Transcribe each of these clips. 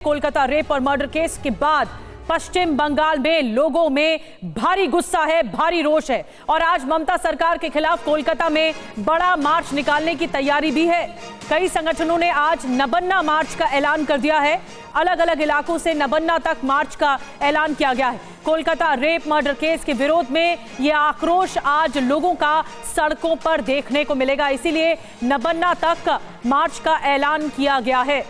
Kolkata rape और murder case के बाद पश्चिम बंगाल में लोगों में भारी गुस्सा है, भारी रोष है और आज ममता सरकार के खिलाफ कोलकाता में बड़ा मार्च निकालने की तैयारी भी है। कई संगठनों ने आज नबन्ना मार्च का ऐलान कर दिया है। अलग अलग इलाकों से नबन्ना तक मार्च का ऐलान किया गया है। कोलकाता रेप मर्डर केस के विरोध में यह आक्रोश आज लोगों का सड़कों पर देखने को मिलेगा, इसीलिए नबन्ना तक मार्च का ऐलान किया गया है।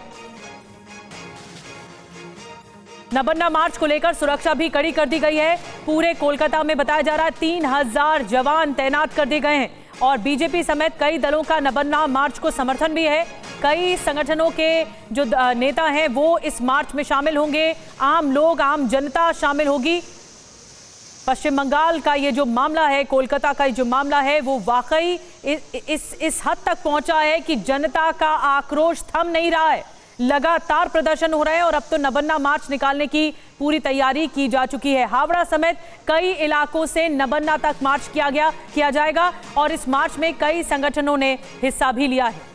नबन्ना मार्च को लेकर सुरक्षा भी कड़ी कर दी गई है। पूरे कोलकाता में बताया जा रहा है 3000 जवान तैनात कर दिए गए हैं और बीजेपी समेत कई दलों का नबन्ना मार्च को समर्थन भी है। कई संगठनों के जो नेता हैं वो इस मार्च में शामिल होंगे। आम लोग, आम जनता शामिल होगी। पश्चिम बंगाल का ये जो मामला है, कोलकाता का ये जो मामला है, वो वाकई इस हद तक पहुंचा है कि जनता का आक्रोश थम नहीं रहा है। लगातार प्रदर्शन हो रहे हैं और अब तो नबन्ना मार्च निकालने की पूरी तैयारी की जा चुकी है। हावड़ा समेत कई इलाकों से नबन्ना तक मार्च किया जाएगा और इस मार्च में कई संगठनों ने हिस्सा भी लिया है।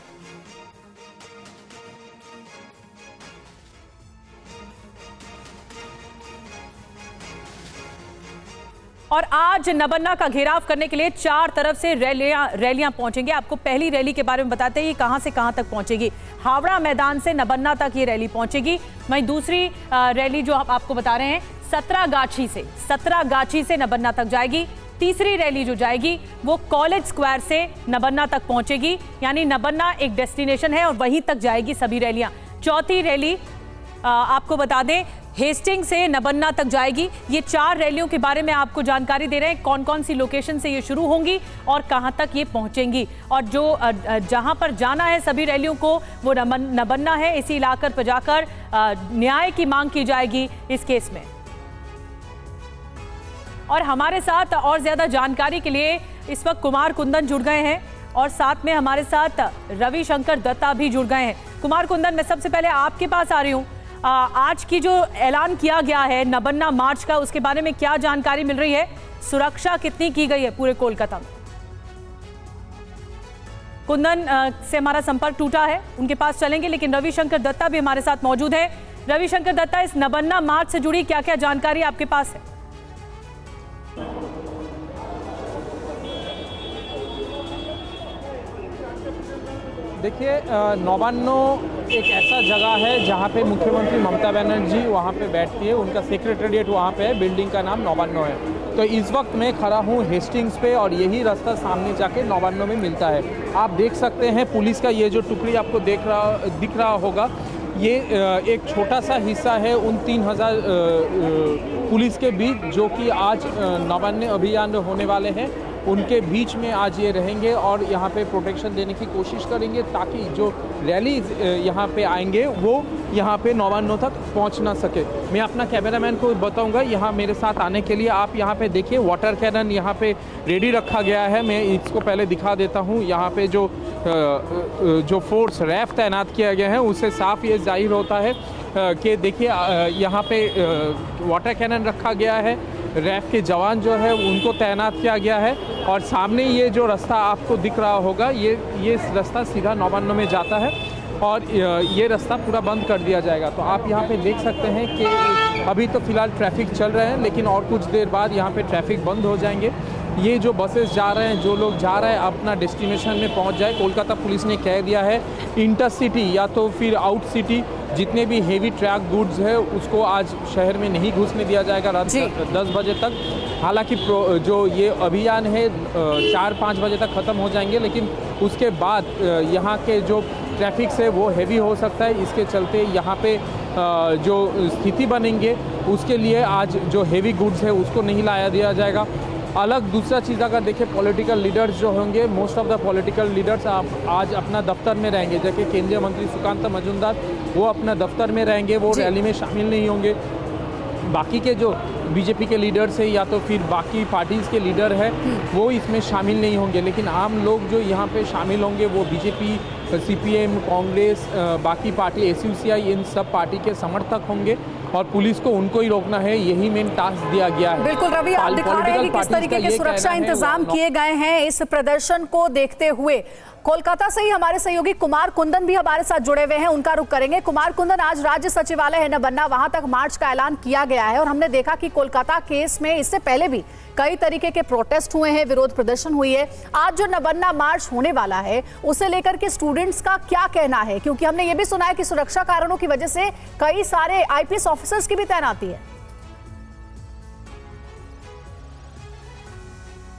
और आज नबन्ना का घेराव करने के लिए चार तरफ से रैलियां पहुंचेंगी। आपको पहली रैली के बारे में बताते हैं, ये कहां से कहां तक पहुंचेगी। हावड़ा मैदान से नबन्ना तक ये रैली पहुंचेगी। वहीं दूसरी रैली जो आपको बता रहे हैं सतरागाछी से नबन्ना तक जाएगी। तीसरी रैली जो जाएगी वो कॉलेज स्क्वायर से नबन्ना तक पहुंचेगी, यानी नबन्ना एक डेस्टिनेशन है और वहीं तक जाएगी सभी रैलियां। चौथी रैली आपको बता दें हेस्टिंग से नबन्ना तक जाएगी। ये चार रैलियों के बारे में आपको जानकारी दे रहे हैं, कौन कौन सी लोकेशन से ये शुरू होंगी और कहां तक ये पहुंचेंगी। और जो जहां पर जाना है सभी रैलियों को वो नबन्ना है। इसी इलाके पर जाकर न्याय की मांग की जाएगी इस केस में। और हमारे साथ और ज्यादा जानकारी के लिए इस वक्त कुमार कुंदन जुड़ गए हैं और साथ में हमारे साथ रविशंकर दत्ता भी जुड़ गए हैं। कुमार कुंदन, मैं सबसे पहले आपके पास आ रही हूँ। आज की जो ऐलान किया गया है नबन्ना मार्च का, उसके बारे में क्या जानकारी मिल रही है? सुरक्षा कितनी की गई है पूरे कोलकाता में? कुंदन से हमारा संपर्क टूटा है, उनके पास चलेंगे, लेकिन रविशंकर दत्ता भी हमारे साथ मौजूद है। रविशंकर दत्ता, इस नबन्ना मार्च से जुड़ी क्या क्या जानकारी आपके पास है? देखिए, नवान्नो एक ऐसा जगह है जहाँ पे मुख्यमंत्री ममता बनर्जी वहाँ पे बैठती है। उनका सेक्रेटेरिएट वहाँ पे है, बिल्डिंग का नाम नवान्नो है। तो इस वक्त मैं खड़ा हूँ हेस्टिंग्स पे और यही रास्ता सामने जाके नवान्नो में मिलता है। आप देख सकते हैं पुलिस का ये जो टुकड़ी आपको दिख रहा होगा, ये एक छोटा सा हिस्सा है उन 3000 पुलिस के बीच जो कि आज नवान्न अभियान होने वाले हैं, उनके बीच में आज ये रहेंगे और यहाँ पे प्रोटेक्शन देने की कोशिश करेंगे ताकि जो रैली यहाँ पे आएंगे वो यहाँ पे नवान्नो तक पहुँच ना सके। मैं अपना कैमरामैन को बताऊँगा यहाँ मेरे साथ आने के लिए। आप यहाँ पे देखिए वाटर कैनन यहाँ पे रेडी रखा गया है। मैं इसको पहले दिखा देता हूँ। यहाँ पे जो फोर्स रैफ तैनात किया गया है उससे साफ ये जाहिर होता है कि देखिए यहाँ पे वाटर कैनन रखा गया है, रैफ के जवान जो है उनको तैनात किया गया है और सामने ये जो रास्ता आपको दिख रहा होगा ये रास्ता सीधा नवान्नो में जाता है और ये रास्ता पूरा बंद कर दिया जाएगा। तो आप यहाँ पे देख सकते हैं कि अभी तो फिलहाल ट्रैफिक चल रहे हैं, लेकिन और कुछ देर बाद यहाँ पे ट्रैफिक बंद हो जाएंगे। ये जो बसेस जा रहे हैं, जो लोग जा रहे हैं अपना डेस्टिनेशन में पहुँच जाए। कोलकाता पुलिस ने कह दिया है इंटरसिटी या तो फिर आउट सिटी जितने भी हेवी ट्रक गुड्स है उसको आज शहर में नहीं घुसने दिया जाएगा रात 10 बजे तक। हालांकि जो ये अभियान है 4-5 बजे तक ख़त्म हो जाएंगे, लेकिन उसके बाद यहाँ के जो ट्रैफिक है वो हेवी हो सकता है। इसके चलते यहाँ पे जो स्थिति बनेंगे उसके लिए आज जो हेवी गुड्स है उसको नहीं लाया दिया जाएगा। अलग दूसरा चीज़ अगर देखें, पॉलिटिकल लीडर्स जो होंगे, most of the political leaders आज अपना दफ्तर में रहेंगे। जैसे केंद्रीय मंत्री सुकांत मजूमदार वो अपना दफ्तर में रहेंगे, वो रैली में शामिल नहीं होंगे। बाकी के जो बीजेपी के लीडर्स हैं या तो फिर बाकी पार्टीज़ के लीडर हैं वो इसमें शामिल नहीं होंगे, लेकिन आम लोग जो यहाँ पे शामिल होंगे वो बीजेपी, सीपीएम, कांग्रेस, बाकी पार्टी, एसयूसीआई, इन सब पार्टी के समर्थक होंगे और पुलिस को उनको ही रोकना है, यही मेन टास्क दिया गया है। बिल्कुल रवि, आप दिखा रहे हैं कि किस तरीके के सुरक्षा इंतजाम किए गए हैं इस प्रदर्शन को देखते हुए। कोलकाता से ही हमारे सहयोगी कुमार कुंदन भी हमारे साथ जुड़े हुए हैं, उनका रुख करेंगे। कुमार कुंदन, आज राज्य सचिवालय है न बनना, वहां तक मार्च का ऐलान किया गया है और हमने देखा कि कोलकाता केस में इससे पहले भी कई तरीके के प्रोटेस्ट हुए हैं, विरोध प्रदर्शन हुई है। आज जो नबन्ना मार्च होने वाला है उसे लेकर के स्टूडेंट्स का क्या कहना है, क्योंकि हमने ये भी सुना है कि सुरक्षा कारणों की वजह से कई सारे आईपीएस ऑफिसर्स की भी तैनाती है।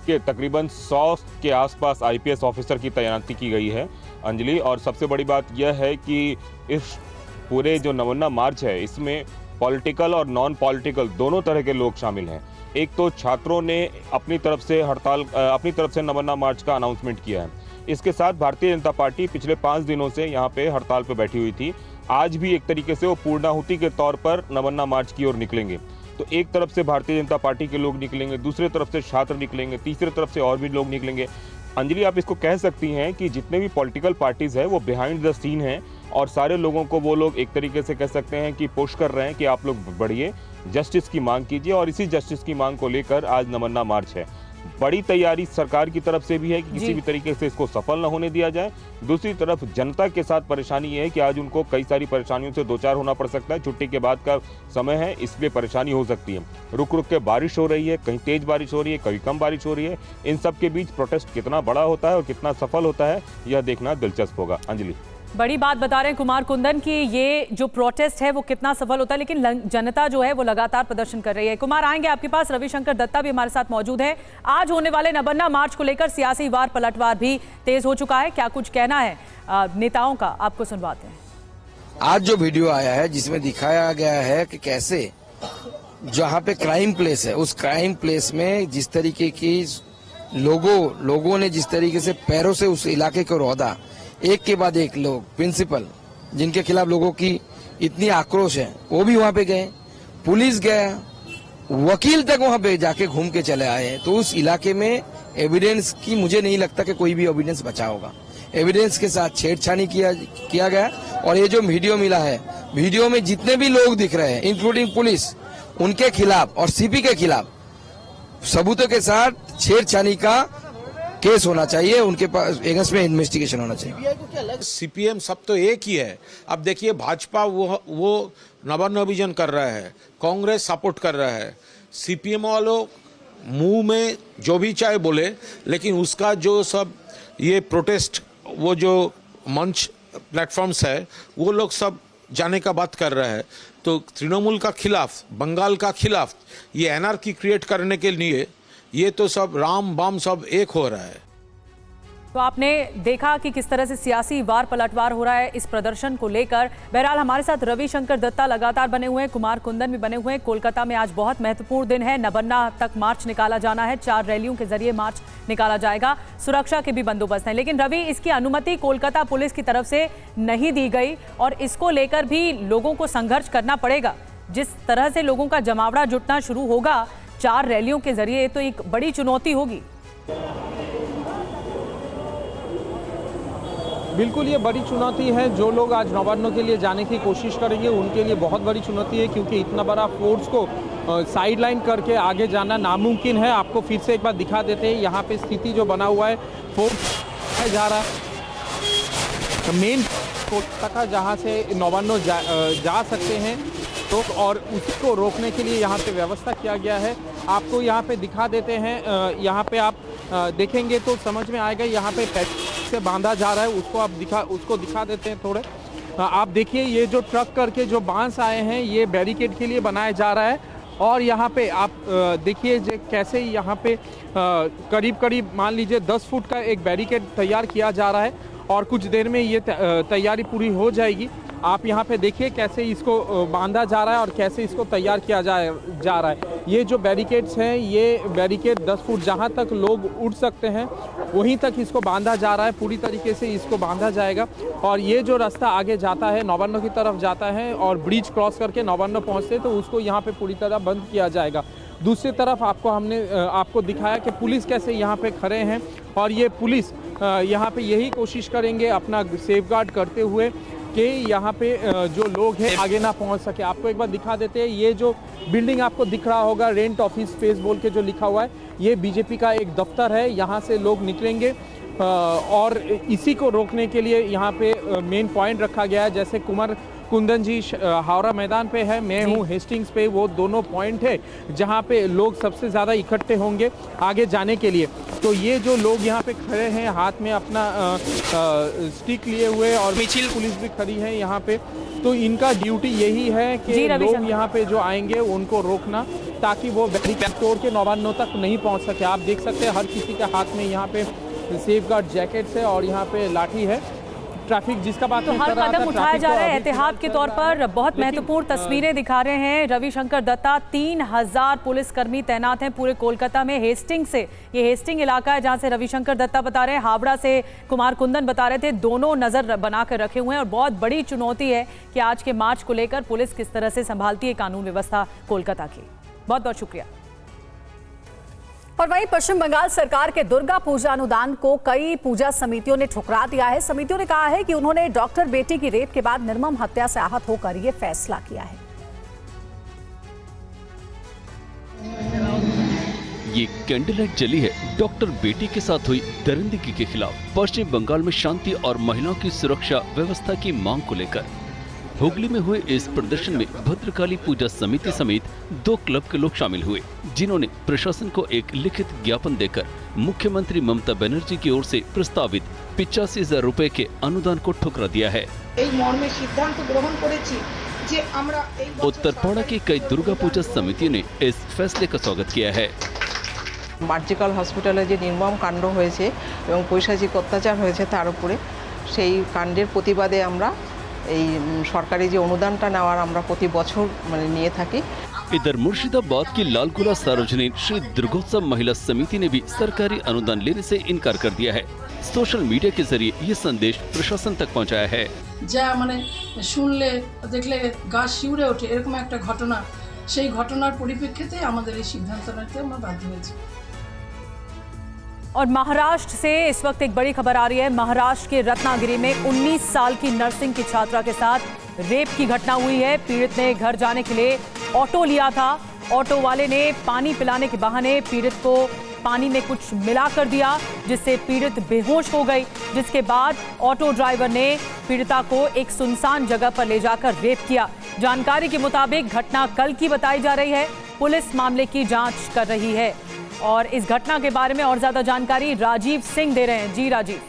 के तकरीबन 100 के आसपास आईपीएस ऑफिसर की तैनाती की गई है अंजलि। और सबसे बड़ी बात यह है कि इस पूरे जो नबन्ना मार्च है इसमें पॉलिटिकल और नॉन पॉलिटिकल दोनों तरह के लोग शामिल हैं। एक तो छात्रों ने अपनी तरफ से नबन्ना मार्च का अनाउंसमेंट किया है। इसके साथ भारतीय जनता पार्टी पिछले 5 दिनों से यहाँ पे हड़ताल पे बैठी हुई थी। आज भी एक तरीके से वो पूर्णाहुति के तौर पर नबन्ना मार्च की ओर निकलेंगे। तो एक तरफ से भारतीय जनता पार्टी के लोग निकलेंगे, दूसरी तरफ से छात्र निकलेंगे, तीसरी तरफ से और भी लोग निकलेंगे। अंजलि, आप इसको कह सकती हैं कि जितने भी पॉलिटिकल पार्टीज हैं वो बिहाइंड द सीन हैं और सारे लोगों को वो लोग एक तरीके से कह सकते हैं कि पुश कर रहे हैं कि आप लोग बढ़िए, जस्टिस की मांग कीजिए। और इसी जस्टिस की मांग को लेकर आज नबन्ना मार्च है। बड़ी तैयारी सरकार की तरफ से भी है कि किसी भी तरीके से इसको सफल न होने दिया जाए। दूसरी तरफ जनता के साथ परेशानी ये है कि आज उनको कई सारी परेशानियों से दो चार होना पड़ सकता है। छुट्टी के बाद का समय है, इसलिए परेशानी हो सकती है। रुक रुक के बारिश हो रही है, कहीं तेज बारिश हो रही है, कभी कम बारिश हो रही है। इन सब के बीच प्रोटेस्ट कितना बड़ा होता है और कितना सफल होता है, यह देखना दिलचस्प होगा। अंजलि, बड़ी बात बता रहे हैं कुमार कुंदन कि ये जो प्रोटेस्ट है वो कितना सफल होता है, लेकिन जनता जो है वो लगातार प्रदर्शन कर रही है। कुमार, आएंगे आपके पास। रविशंकर दत्ता भी हमारे साथ मौजूद है। आज होने वाले नबन्ना मार्च को लेकर सियासी वार पलटवार भी तेज हो चुका है, क्या कुछ कहना है नेताओं का, आपको सुनवाते हैं। आज जो वीडियो आया है जिसमें दिखाया गया है कि कैसे जहाँ पे क्राइम प्लेस है उस क्राइम प्लेस में जिस तरीके की लोगों ने जिस तरीके से पैरों से उस इलाके को रौदा, एक के बाद एक लोग प्रिंसिपल जिनके खिलाफ लोगों की इतनी आक्रोश है वो भी वहां पे गए, पुलिस गया, वकील तक वहां पे जाके घूम के चले आए। तो उस इलाके में एविडेंस की मुझे नहीं लगता कि कोई भी एविडेंस बचा होगा। एविडेंस के साथ छेड़छाड़ी किया गया। और ये जो वीडियो मिला है, वीडियो में जितने भी लोग दिख रहे हैं इंक्लूडिंग पुलिस, उनके खिलाफ और सीपी के खिलाफ सबूतों के साथ छेड़छाड़ी का केस होना चाहिए, उनके पास एगेंस्ट में इन्वेस्टिगेशन होना चाहिए। सीपीएम सब तो एक ही है। अब देखिए, भाजपा वो नबान्न अभियान कर रहा है, कांग्रेस सपोर्ट कर रहा है, सीपीएम वालों मुंह में जो भी चाहे बोले, लेकिन उसका जो सब ये प्रोटेस्ट वो जो मंच प्लेटफॉर्म्स है वो लोग सब जाने का बात कर रहा है। तो तृणमूल का खिलाफ, बंगाल का खिलाफ ये एनआरकी क्रिएट करने के लिए ये तो सब राम बाम सब एक हो रहा है। तो आपने देखा कि किस तरह से सियासी वार पलटवार हो रहा है इस प्रदर्शन को लेकर। बहरहाल हमारे साथ रविशंकर दत्ता लगातार बने हुए हैं, कुमार कुंदन भी बने हुए हैं। कोलकाता में आज बहुत महत्वपूर्ण दिन है, नबन्ना तक मार्च निकाला जाना है, 4 रैलियों के जरिए मार्च निकाला जाएगा, सुरक्षा के भी बंदोबस्त हैं। लेकिन रवि, इसकी अनुमति कोलकाता पुलिस की तरफ से नहीं दी गई और इसको लेकर भी लोगों को संघर्ष करना पड़ेगा। जिस तरह से लोगों का जमावड़ा जुटना शुरू होगा 4 रैलियों के जरिए, तो एक बड़ी चुनौती होगी। बिल्कुल, ये बड़ी चुनौती है। जो लोग आज नवान्नों के लिए जाने की कोशिश करेंगे उनके लिए बहुत बड़ी चुनौती है, क्योंकि इतना बड़ा फोर्स को साइड लाइन करके आगे जाना नामुमकिन है। आपको फिर से एक बार दिखा देते हैं यहाँ पे स्थिति जो बना हुआ है। फोर्स जा रहा है मेन कोलकाता जहाँ से नवान्नों जा सकते हैं तो, और उसको रोकने के लिए यहाँ पे व्यवस्था किया गया है। आपको यहाँ पे दिखा देते हैं। यहाँ पे आप देखेंगे तो समझ में आएगा। यहाँ पे से बांधा जा रहा है, उसको दिखा देते हैं थोड़े। आप देखिए, ये जो ट्रक करके जो बांस आए हैं ये बैरिकेड के लिए बनाया जा रहा है। और यहाँ पे आप देखिए कैसे यहाँ पे करीब करीब मान लीजिए 10 फुट का एक बैरिकेड तैयार किया जा रहा है और कुछ देर में ये तैयारी पूरी हो जाएगी। आप यहाँ पे देखिए कैसे इसको बांधा जा रहा है और कैसे इसको तैयार किया जा रहा है। ये जो बैरिकेड्स हैं, ये बैरिकेड 10 फुट जहाँ तक लोग उठ सकते हैं वहीं तक इसको बांधा जा रहा है। पूरी तरीके से इसको बांधा जाएगा और ये जो रास्ता आगे जाता है नवान्नों की तरफ जाता है और ब्रिज क्रॉस करके नवान्नों पहुँचते तो उसको यहाँ पे पूरी तरह बंद किया जाएगा। दूसरी तरफ हमने आपको दिखाया कि पुलिस कैसे यहाँ पे खड़े हैं और ये पुलिस यहाँ पे यही कोशिश करेंगे अपना सेफगार्ड करते हुए कि यहाँ पे जो लोग हैं आगे ना पहुँच सके। आपको एक बार दिखा देते हैं, ये जो बिल्डिंग आपको दिख रहा होगा रेंट ऑफिस स्पेस बोल के जो लिखा हुआ है, ये बीजेपी का एक दफ्तर है। यहाँ से लोग निकलेंगे और इसी को रोकने के लिए यहाँ पे मेन पॉइंट रखा गया है। जैसे कुमार कुंदन जी हावड़ा मैदान पे है, मैं हूँ हेस्टिंग्स पे, वो दोनों पॉइंट है जहाँ पे लोग सबसे ज़्यादा इकट्ठे होंगे आगे जाने के लिए। तो ये जो लोग यहाँ पे खड़े हैं हाथ में अपना स्टिक लिए हुए और मिचिल पुलिस भी खड़ी है यहाँ पे, तो इनका ड्यूटी यही है कि लोग यहाँ पे जो आएंगे उनको रोकना, ताकि वो बैरिकेड तोड़ के नवान्नों तक नहीं पहुँच सके। आप देख सकते हैं हर किसी के हाथ में यहाँ पे सेफ गार्ड जैकेट्स है और यहाँ पे लाठी है। ट्रैफिक जिसका बात तो हर कदम उठाया जा रहा है एहतियात के तौर पर। बहुत महत्वपूर्ण तस्वीरें दिखा रहे हैं रविशंकर दत्ता। 3000 पुलिसकर्मी तैनात हैं पूरे कोलकाता में। हेस्टिंग से, ये हेस्टिंग इलाका है जहां से रविशंकर दत्ता बता रहे हैं, हावड़ा से कुमार कुंदन बता रहे थे, दोनों नजर बनाकर रखे हुए हैं। और बहुत बड़ी चुनौती है कि आज के मार्च को लेकर पुलिस किस तरह से संभालती है कानून व्यवस्था कोलकाता की। बहुत बहुत शुक्रिया। और वहीं पश्चिम बंगाल सरकार के दुर्गा पूजा अनुदान को कई पूजा समितियों ने ठुकरा दिया है। समितियों ने कहा है कि उन्होंने डॉक्टर बेटी की रेप के बाद निर्मम हत्या से आहत होकर यह फैसला किया है। ये कैंडल लाइट जली है डॉक्टर बेटी के साथ हुई दरिंदगी के खिलाफ पश्चिम बंगाल में शांति और महिलाओं की सुरक्षा व्यवस्था की मांग को लेकर। हुगली में हुए इस प्रदर्शन में भद्रकाली पूजा समिति समेत 2 क्लब के लोग शामिल हुए, जिन्होंने प्रशासन को एक लिखित ज्ञापन देकर मुख्यमंत्री ममता बनर्जी की ओर से प्रस्तावित 85,000 रुपए के अनुदान को ठुकरा दिया है। उत्तरपाड़ा की कई दुर्गा पूजा समितियों ने इस फैसले का स्वागत किया है। মার্জিক্যাল হসপিটালে যে নির্মম কাণ্ড হয়েছে এবং পৈশাচিক অত্যাচার হয়েছে তার উপরে সেই কাণ্ডের প্রতিবাদে আমরা এই সরকারি যে অনুদানটা নেওয়ার আমরা প্রতি বছর নিয়ে থাকি। इधर मुर्शिदाबाद की लालगुला सार्वजनिक श्री दुर्गोत्सव महिला समिति ने भी सरकारी अनुदान लेने से इनकार कर दिया है। सोशल मीडिया के जरिए ये संदेश प्रशासन तक पहुंचाया है। যা শুনলে দেখলে গা শিউরে ওঠে এরকম একটা ঘটনা, সেই ঘটনার পরিপ্রেক্ষিতে আমাদের এই সিদ্ধান্ত নিতে আমরা বাধ্য হয়েছি। और महाराष्ट्र से इस वक्त एक बड़ी खबर आ रही है। महाराष्ट्र के रत्नागिरी में 19 साल की नर्सिंग की छात्रा के साथ रेप की घटना हुई है। पीड़ित ने घर जाने के लिए ऑटो लिया था। ऑटो वाले ने पानी पिलाने के बहाने पीड़ित को पानी में कुछ मिला कर दिया, जिससे पीड़ित बेहोश हो गई। जिसके बाद ऑटो ड्राइवर ने पीड़िता को एक सुनसान जगह पर ले जाकर रेप किया। जानकारी के मुताबिक घटना कल की बताई जा रही है। पुलिस मामले की जांच कर रही है और इस घटना के बारे में और ज्यादा जानकारी राजीव सिंह दे रहे हैं। जी राजीव।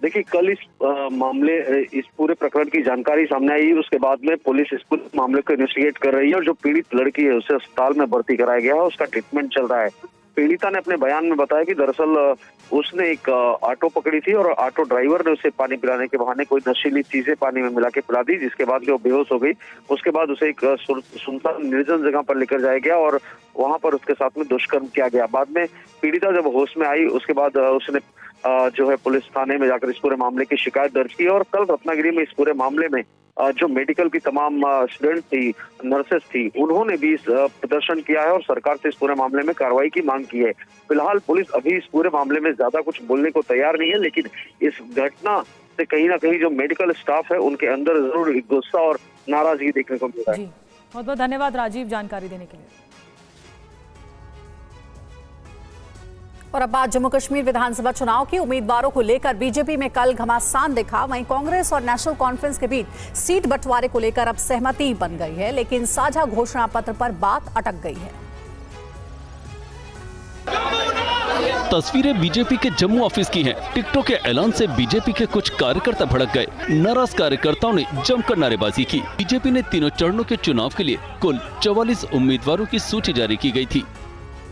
देखिए, कल इस मामले इस पूरे प्रकरण की जानकारी सामने आई, उसके बाद में पुलिस इस पूरे मामले को इन्वेस्टिगेट कर रही है और जो पीड़ित लड़की है उसे अस्पताल में भर्ती कराया गया है, उसका ट्रीटमेंट चल रहा है। पीड़िता ने अपने बयान में बताया कि दरअसल उसने एक ऑटो पकड़ी थी और ऑटो ड्राइवर ने उसे पानी पिलाने के बहाने कोई नशीली चीजें पानी में मिला के पिला दी, जिसके बाद जो बेहोश हो गई। उसके बाद उसे एक सुनसान निर्जन जगह पर लेकर जाया गया और वहां पर उसके साथ में दुष्कर्म किया गया। बाद में पीड़िता जब होश में आई उसके बाद उसने जो है पुलिस थाने में जाकर इस पूरे मामले की शिकायत दर्ज की और कल रत्नागिरी में इस पूरे मामले में जो मेडिकल की तमाम स्टूडेंट थी, नर्सेस थी, उन्होंने भी इस प्रदर्शन किया है और सरकार से इस पूरे मामले में कार्रवाई की मांग की है। फिलहाल पुलिस अभी इस पूरे मामले में ज्यादा कुछ बोलने को तैयार नहीं है, लेकिन इस घटना से कहीं ना कहीं जो मेडिकल स्टाफ है उनके अंदर जरूर गुस्सा और नाराजगी देखने को मिल रहा है। बहुत बहुत धन्यवाद राजीव जानकारी देने के लिए। और अब बात जम्मू कश्मीर विधानसभा चुनाव की। उम्मीदवारों को लेकर बीजेपी में कल घमासान दिखा। वहीं कांग्रेस और नेशनल कॉन्फ्रेंस के बीच सीट बंटवारे को लेकर अब सहमति बन गई है, लेकिन साझा घोषणा पत्र पर बात अटक गई है। तस्वीरें बीजेपी के जम्मू ऑफिस की हैं। टिकटों के ऐलान से बीजेपी के कुछ कार्यकर्ता भड़क गए। नाराज कार्यकर्ताओं ने जमकर नारेबाजी की। बीजेपी ने तीनों चरणों के चुनाव के लिए कुल 44 उम्मीदवारों की सूची जारी की गई थी,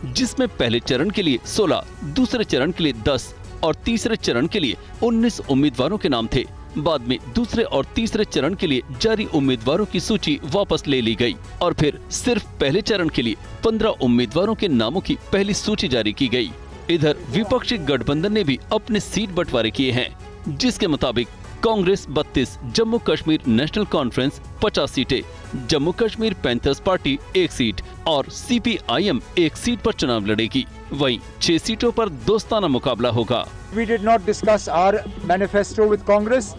जिसमें पहले चरण के लिए 16, दूसरे चरण के लिए 10 और तीसरे चरण के लिए 19 उम्मीदवारों के नाम थे। बाद में दूसरे और तीसरे चरण के लिए जारी उम्मीदवारों की सूची वापस ले ली गई और फिर सिर्फ पहले चरण के लिए 15 उम्मीदवारों के नामों की पहली सूची जारी की गई। इधर विपक्षी गठबंधन ने भी अपने सीट बंटवारे किए हैं, जिसके मुताबिक कांग्रेस 32, जम्मू कश्मीर नेशनल कॉन्फ्रेंस 50 सीटें, Jammu Kashmir panthers party 1 seat और CPIM 1 सीट पर चुनाव लड़ेगी। वहीं 6 सीटों पर दोस्ताना मुकाबला होगा। We did not discuss our manifesto with Congress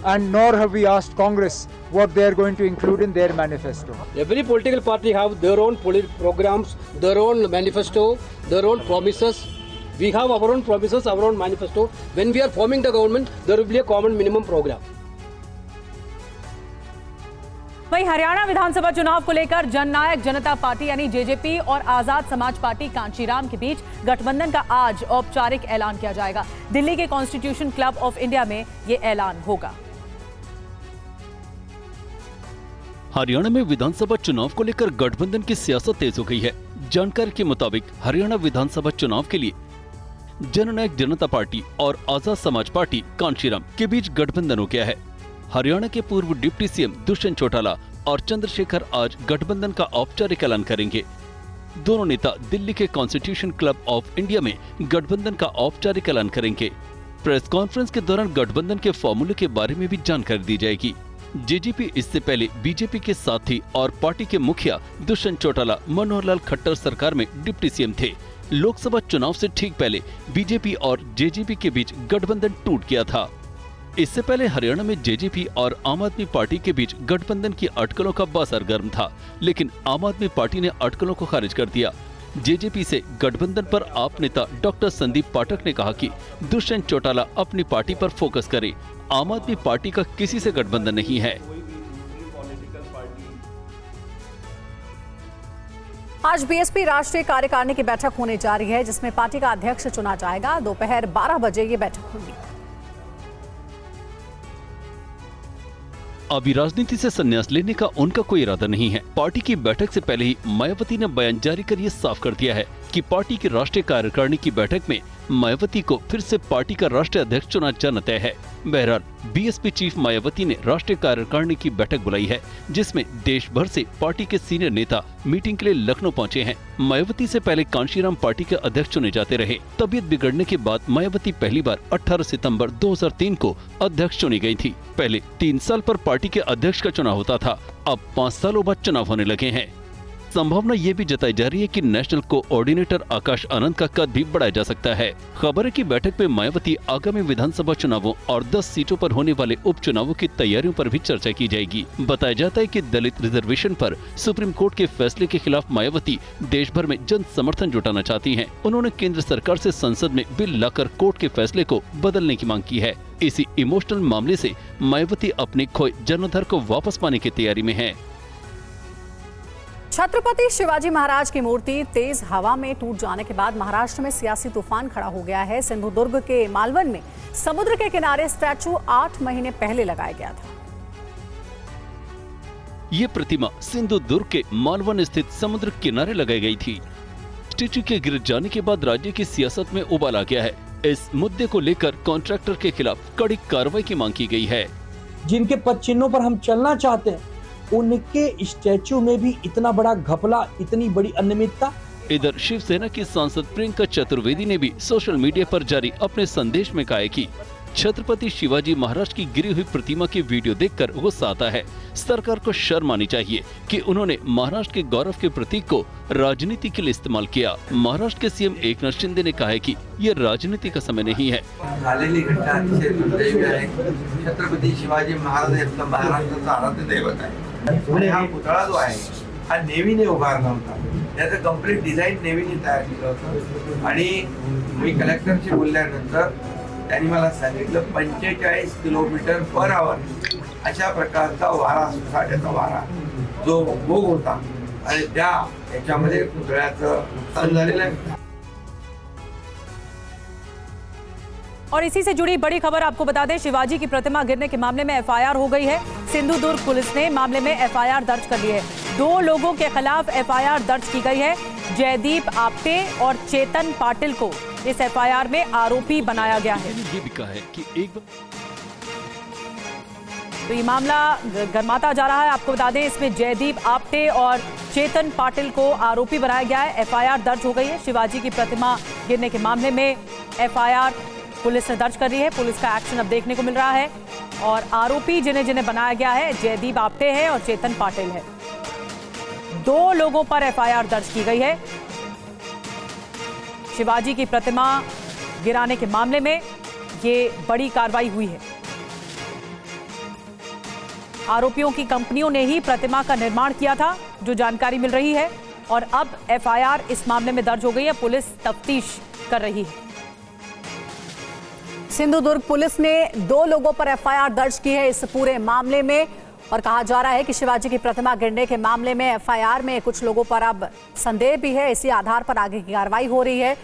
and nor have we asked Congress what they are going to include in their manifesto. Every political party have their own programs, their own manifesto, their own promises. We have our own promises, our own manifesto. When we are forming the government, there will be a common minimum program. वहीं हरियाणा विधानसभा चुनाव को लेकर जननायक जनता party यानी JJP और Azad Samaj party Kanchiram के बीच गठबंधन का आज औपचारिक ऐलान किया जाएगा। दिल्ली के कॉन्स्टिट्यूशन क्लब ऑफ इंडिया में ये ऐलान होगा। हरियाणा में विधानसभा चुनाव को लेकर गठबंधन की सियासत तेज हो गई है। जानकारी के मुताबिक हरियाणा विधानसभा चुनाव के लिए जननायक जनता पार्टी और आजाद समाज पार्टी कांचीराम के बीच गठबंधन हो गया है। हरियाणा के पूर्व डिप्टी सीएम दुष्यंत चौटाला और चंद्रशेखर आज गठबंधन का औपचारिक ऐलान करेंगे। दोनों नेता दिल्ली के कॉन्स्टिट्यूशन क्लब ऑफ इंडिया में गठबंधन का औपचारिक ऐलान करेंगे। प्रेस कॉन्फ्रेंस के दौरान गठबंधन के फॉर्मूले के बारे में भी जानकारी दी जाएगी। जेजेपी इससे पहले बीजेपी के साथी और पार्टी के मुखिया दुष्यंत चौटाला मनोहर लाल खट्टर सरकार में डिप्टी सीएम थे। लोकसभा चुनाव से ठीक पहले बीजेपी और जेजेपी के बीच गठबंधन टूट गया था। इससे पहले हरियाणा में जेजेपी और आम आदमी पार्टी के बीच गठबंधन की अटकलों का बाजार गर्म था, लेकिन आम आदमी पार्टी ने अटकलों को खारिज कर दिया। जेजेपी से गठबंधन पर आप नेता डॉक्टर संदीप पाठक ने कहा कि दुष्यंत चौटाला अपनी पार्टी पर फोकस करे, आम आदमी पार्टी का किसी से गठबंधन नहीं है। आज बीएसपी राष्ट्रीय कार्यकारिणी की बैठक होने जा रही है, जिसमें पार्टी का अध्यक्ष चुना जाएगा। दोपहर 12 बजे ये बैठक होगी। अभी राजनीति से संन्यास लेने का उनका कोई इरादा नहीं है। पार्टी की बैठक से पहले ही मायावती ने बयान जारी कर ये साफ कर दिया है कि पार्टी की राष्ट्रीय कार्यकारिणी की बैठक में मायावती को फिर से पार्टी का राष्ट्रीय अध्यक्ष चुना जाना तय है। बहरहाल बीएसपी चीफ मायावती ने राष्ट्रीय कार्यकारिणी की बैठक बुलाई है, जिसमें देश भर से पार्टी के सीनियर नेता मीटिंग के लिए लखनऊ पहुंचे हैं। मायावती से पहले कांशीराम पार्टी के अध्यक्ष चुने जाते रहे। तबीयत बिगड़ने के बाद मायावती पहली बार 18 सितंबर 2003 को अध्यक्ष चुनी गई थी। पहले 3 साल पर पार्टी के अध्यक्ष का चुनाव होता था, अब 5 सालों बाद चुनाव होने लगे हैं। संभावना ये भी जताई जा रही है कि नेशनल कोऑर्डिनेटर आकाश आनंद का कद भी बढ़ाया जा सकता है। खबर है कि बैठक में मायावती आगामी विधानसभा चुनावों और 10 सीटों पर होने वाले उपचुनावों की तैयारियों पर भी चर्चा की जाएगी। बताया जाता है कि दलित रिजर्वेशन पर सुप्रीम कोर्ट के फैसले के खिलाफ मायावती देश भर में जन समर्थन जुटाना चाहती हैं। उन्होंने केंद्र सरकार से संसद में बिल लाकर कोर्ट के फैसले को बदलने की मांग की है। इसी इमोशनल मामले से मायावती अपने खोए जन्मथर को वापस पाने की तैयारी में है। छत्रपति शिवाजी महाराज की मूर्ति तेज हवा में टूट जाने के बाद महाराष्ट्र में सियासी तूफान खड़ा हो गया है। सिंधुदुर्ग के मालवन में समुद्र के किनारे स्टैचू 8 महीने पहले लगाया गया था। ये प्रतिमा सिंधुदुर्ग के मालवन स्थित समुद्र किनारे लगाई गई थी। स्टैचू के गिर जाने के बाद राज्य की सियासत में उबाल आ गया है। इस मुद्दे को लेकर कॉन्ट्रैक्टर के खिलाफ कड़ी कार्रवाई की मांग की गई है। जिनके पद चिन्हों पर हम चलना चाहते हैं, उनके स्टैचू में भी इतना बड़ा घपला, इतनी बड़ी अनियमितता। इधर शिवसेना की सांसद प्रियंका चतुर्वेदी ने भी सोशल मीडिया पर जारी अपने संदेश में कहा है कि छत्रपति शिवाजी महाराज की गिरी हुई प्रतिमा की वीडियो देखकर गुस्सा आता है। सरकार को शर्म आनी चाहिए कि उन्होंने महाराष्ट्र के गौरव के प्रतीक को राजनीति के लिए इस्तेमाल किया। महाराष्ट्र के सीएम एकनाथ शिंदे ने कहा है कि ये राजनीति का समय नहीं है। झालेली घटना अतिशय दुर्दैवी आहे। छत्रपती शिवाजी महाराज हे आपल्या महाराष्ट्राचं आराध्य दैवत आहे आणि हा पुतळा जो आहे हा नेव्हीने उभारला होता। त्याचं कंप्लीट डिझाईन नेव्हीने तयार केलं होतं आणि मी कलेक्टरशी बोलल्यानंतर त्यांनी मला सांगितलं 45 किलोमीटर पर आवर अशा प्रकारचा वारा, सुसाट्याचा वारा जो भोग होता आणि त्याच्यामध्ये पुतळ्याचं नुकसान झालेलं आहे। और इसी से जुड़ी बड़ी खबर आपको बता दें, शिवाजी की प्रतिमा गिरने के मामले में एफआईआर हो गई है। सिंधुदुर्ग पुलिस ने मामले में एफआईआर दर्ज कर ली है। 2 लोगों के खिलाफ एफआईआर दर्ज की गई है। जयदीप आपटे और चेतन पाटिल को इस एफआईआर में आरोपी बनाया गया है। ये भी कहा है कि तो ये मामला गरमाता जा रहा है। आपको बता दें, इसमें जयदीप आपटे और चेतन पाटिल को आरोपी बनाया गया है। एफआईआर दर्ज हो गई है। शिवाजी की प्रतिमा गिरने के मामले में एफआईआर पुलिस ने दर्ज कर ली है। पुलिस का एक्शन अब देखने को मिल रहा है और आरोपी जिन्हें बनाया गया है जयदीप आपटे है और चेतन पाटिल है। 2 लोगों पर एफआईआर दर्ज की गई है। शिवाजी की प्रतिमा गिराने के मामले में ये बड़ी कार्रवाई हुई है। आरोपियों की कंपनियों ने ही प्रतिमा का निर्माण किया था, जो जानकारी मिल रही है, और अब एफआईआर इस मामले में दर्ज हो गई है। पुलिस तफ्तीश कर रही है। सिंधुदुर्ग पुलिस ने 2 लोगों पर एफआईआर दर्ज की है इस पूरे मामले में और कहा जा रहा है कि शिवाजी की प्रतिमा गिरने के मामले में एफआईआर में कुछ लोगों पर अब संदेह भी है। इसी आधार पर आगे की कार्रवाई हो रही है।